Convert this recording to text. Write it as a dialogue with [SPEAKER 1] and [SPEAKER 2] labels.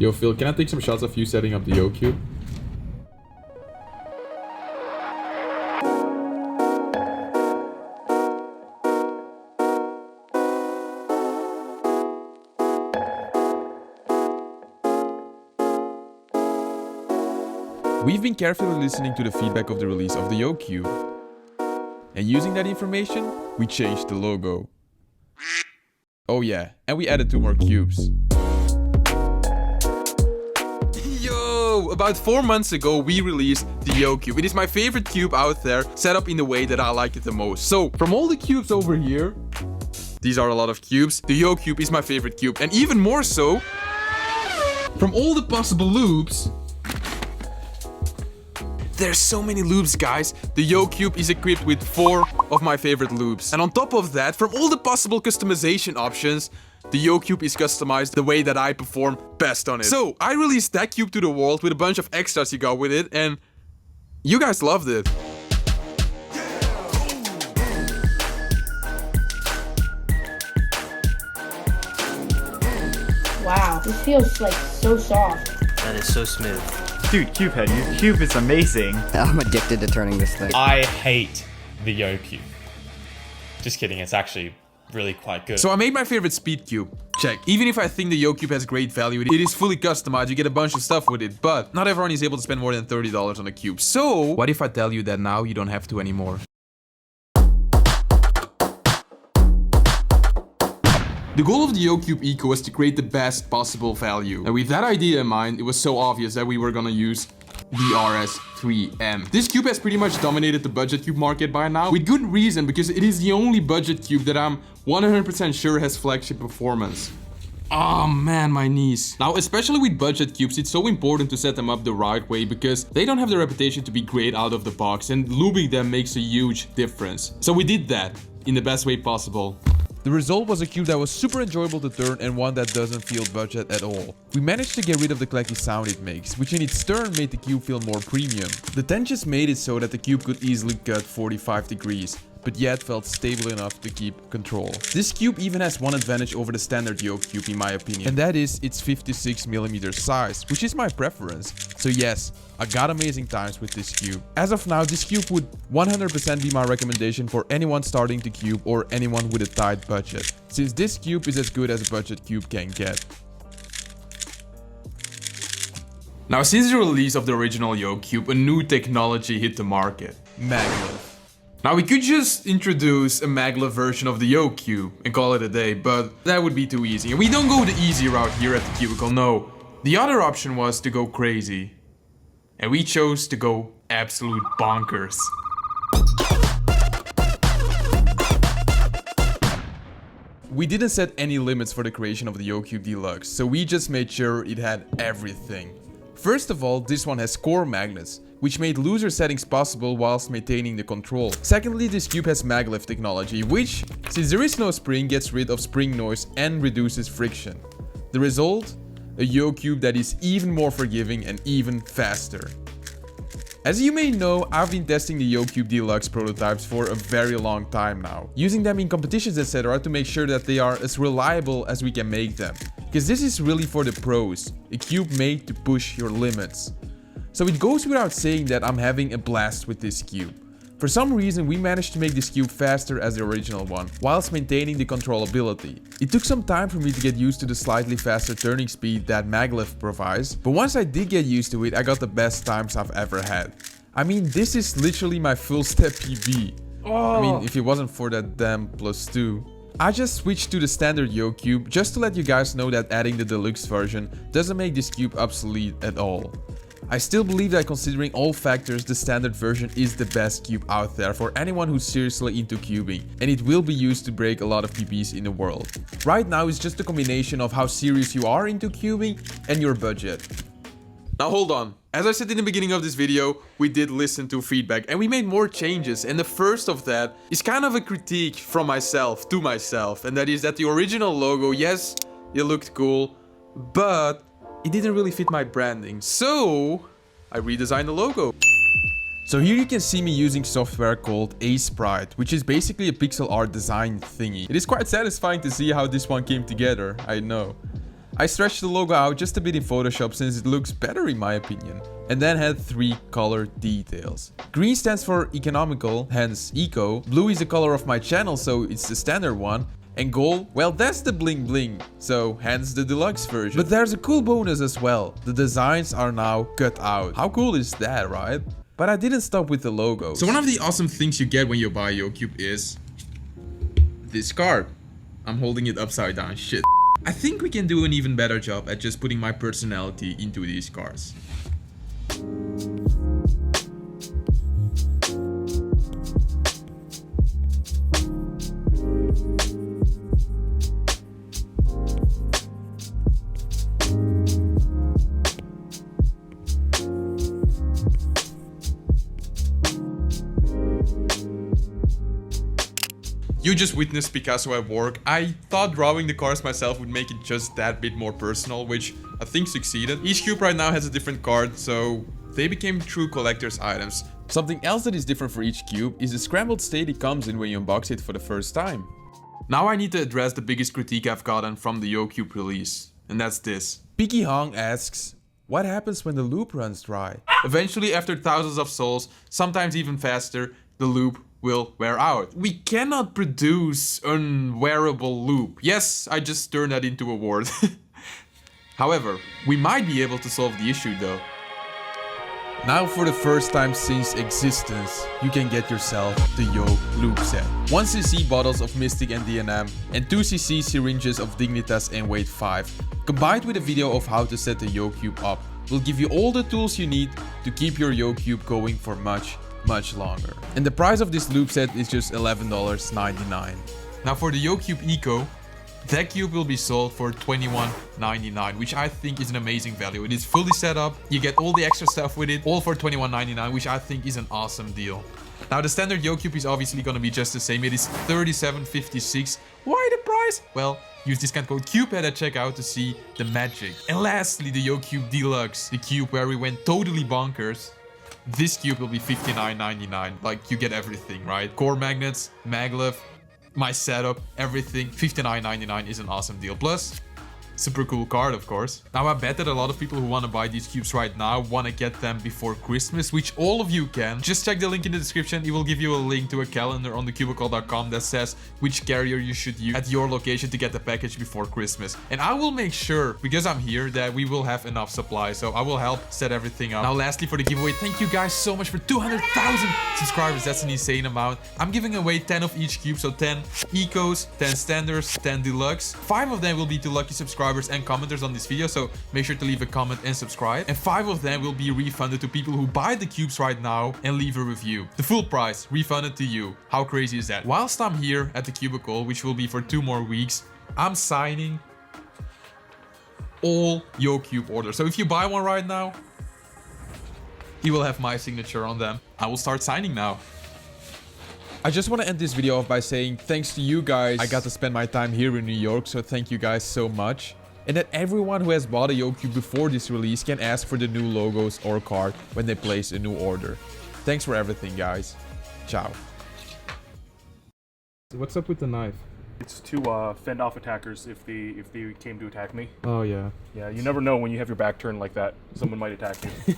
[SPEAKER 1] Yo, Phil, can I take some shots of you setting up the Yocube? We've been carefully listening to the feedback of the release of the Yocube. And using that information, we changed the logo. Oh yeah, and we added 2 more cubes. Yo! About 4 months ago, we released the Yocube. It is my favorite cube out there, set up in the way that I like it the most. So, from all the cubes over here, these are a lot of cubes, the Yocube is my favorite cube. And even more so, from all the possible loops, there's so many loops, guys. The Yocube is equipped with 4 of my favorite loops. And on top of that, from all the possible customization options, the Yocube is customized the way that I perform best on it. So, I released that cube to the world with a bunch of extras you got with it, and you guys loved it.
[SPEAKER 2] Wow, this feels like so soft.
[SPEAKER 3] That is so smooth.
[SPEAKER 4] Dude, Cubehead, your cube is amazing.
[SPEAKER 5] I'm addicted to turning this thing.
[SPEAKER 6] I hate the Yocube. Just kidding, it's actually really quite good.
[SPEAKER 1] So I made my favorite speed cube. Check. Even if I think the Yocube has great value, it is fully customized, you get a bunch of stuff with it, but not everyone is able to spend more than $30 on a cube. So, what if I tell you that now you don't have to anymore? The goal of the Yocube Eco was to create the best possible value. And with that idea in mind, it was so obvious that we were gonna use the RS3M. This cube has pretty much dominated the budget cube market by now, with good reason, because it is the only budget cube that I'm 100% sure has flagship performance. Oh man, my knees. Now, especially with budget cubes, it's so important to set them up the right way because they don't have the reputation to be great out of the box, and lubing them makes a huge difference. So we did that in the best way possible. The result was a cube that was super enjoyable to turn and one that doesn't feel budget at all. We managed to get rid of the clacky sound it makes, which in its turn made the cube feel more premium. The tensions made it so that the cube could easily cut 45 degrees, but yet felt stable enough to keep control. This cube even has one advantage over the standard Yocube in my opinion, and that is its 56mm size, which is my preference. So yes, I got amazing times with this cube. As of now, this cube would 100% be my recommendation for anyone starting to cube or anyone with a tight budget, since this cube is as good as a budget cube can get. Now, since the release of the original Yocube, a new technology hit the market: maglev. Now, we could just introduce a maglev version of the Yocube and call it a day, but that would be too easy. And we don't go the easy route here at the Cubicle, no. The other option was to go crazy. And we chose to go absolute bonkers. We didn't set any limits for the creation of the Yocube Deluxe, so we just made sure it had everything. First of all, this one has core magnets, which made looser settings possible whilst maintaining the control. Secondly, this cube has maglev technology, which, since there is no spring, gets rid of spring noise and reduces friction. The result? A Yocube that is even more forgiving and even faster. As you may know, I've been testing the Yocube Deluxe prototypes for a very long time now, using them in competitions etc. to make sure that they are as reliable as we can make them. Because this is really for the pros, a cube made to push your limits. So it goes without saying that I'm having a blast with this cube. For some reason, we managed to make this cube faster as the original one, whilst maintaining the controllability. It took some time for me to get used to the slightly faster turning speed that maglev provides, but once I did get used to it, I got the best times I've ever had. I mean, this is literally my full step PB. I mean, if it wasn't for that damn +2. I just switched to the standard Yocube just to let you guys know that adding the deluxe version doesn't make this cube obsolete at all. I still believe that considering all factors, the standard version is the best cube out there for anyone who's seriously into cubing, and it will be used to break a lot of PBs in the world. Right now it's just a combination of how serious you are into cubing and your budget. Now hold on, as I said in the beginning of this video, we did listen to feedback and we made more changes, and the first of that is kind of a critique from myself to myself, and that is that the original logo, yes, it looked cool, but it didn't really fit my branding, so I redesigned the logo. So here you can see me using software called Sprite, which is basically a pixel art design thingy. It is quite satisfying to see how this one came together, I know. I stretched the logo out just a bit in Photoshop since it looks better in my opinion, and then had 3 color details. Green stands for economical, hence eco. Blue is the color of my channel, so it's the standard one. And gold, well, that's the bling bling, so hence the deluxe version. But there's a cool bonus as well. The designs are now cut out. How cool is that, right? But I didn't stop with the logo. So one of the awesome things you get when you buy Yocube is this card. I'm holding it upside down, shit. I think we can do an even better job at just putting my personality into these cards. You just witnessed Picasso at work. I thought drawing the cars myself would make it just that bit more personal, which I think succeeded. Each cube right now has a different card, so they became true collector's items. Something else that is different for each cube is the scrambled state it comes in when you unbox it for the first time. Now I need to address the biggest critique I've gotten from the Yocube release, and that's this. Piki Hong asks, what happens when the loop runs dry? Eventually, after thousands of souls, sometimes even faster, the loop will wear out. We cannot produce unwearable loop. Yes, I just turned that into a word. However, we might be able to solve the issue though. Now for the first time since existence, you can get yourself the Yo loop set. 1cc bottles of Mystic and DNM and 2cc syringes of Dignitas and weight 5. Combined with a video of how to set the Yocube up, will give you all the tools you need to keep your Yocube going for much longer. And the price of this loop set is just $11.99. Now for the Yocube Eco, that cube will be sold for $21.99, which I think is an amazing value. It is fully set up, you get all the extra stuff with it, all for $21.99, which I think is an awesome deal. Now the standard Yocube is obviously going to be just the same. It is $37.56. Why the price? Well, use discount code CUBEhead at checkout to see the magic. And lastly, the Yocube Deluxe, the cube where we went totally bonkers. This cube will be $59.99. Like, you get everything, right? Core magnets, maglev, my setup, everything. $59.99 is an awesome deal. Plus, super cool card, of course. Now, I bet that a lot of people who want to buy these cubes right now want to get them before Christmas, which all of you can. Just check the link in the description. It will give you a link to a calendar on thecubicle.com that says which carrier you should use at your location to get the package before Christmas. And I will make sure, because I'm here, that we will have enough supply. So I will help set everything up. Now, lastly, for the giveaway, thank you guys so much for 200,000 subscribers. That's an insane amount. I'm giving away 10 of each cube. So 10 Ecos, 10 Standards, 10 Deluxe. 5 of them will be to lucky subscribers and commenters on this video, so make sure to leave a comment and subscribe. And 5 of them will be refunded to people who buy the cubes right now and leave a review. The full price refunded to you. How crazy is that? Whilst I'm here at the cubicle, which will be for 2 more weeks, I'm signing all Yocube orders. So if you buy one right now, you will have my signature on them. I will start signing now. I just want to end this video off by saying thanks to you guys. I got to spend my time here in New York, so thank you guys so much. And that everyone who has bought a Yocube before this release can ask for the new logos or card when they place a new order. Thanks for everything, guys. Ciao. What's up with the knife?
[SPEAKER 3] It's to fend off attackers if they came to attack me.
[SPEAKER 1] Oh yeah.
[SPEAKER 3] Yeah, you never know when you have your back turned like that. Someone might attack you.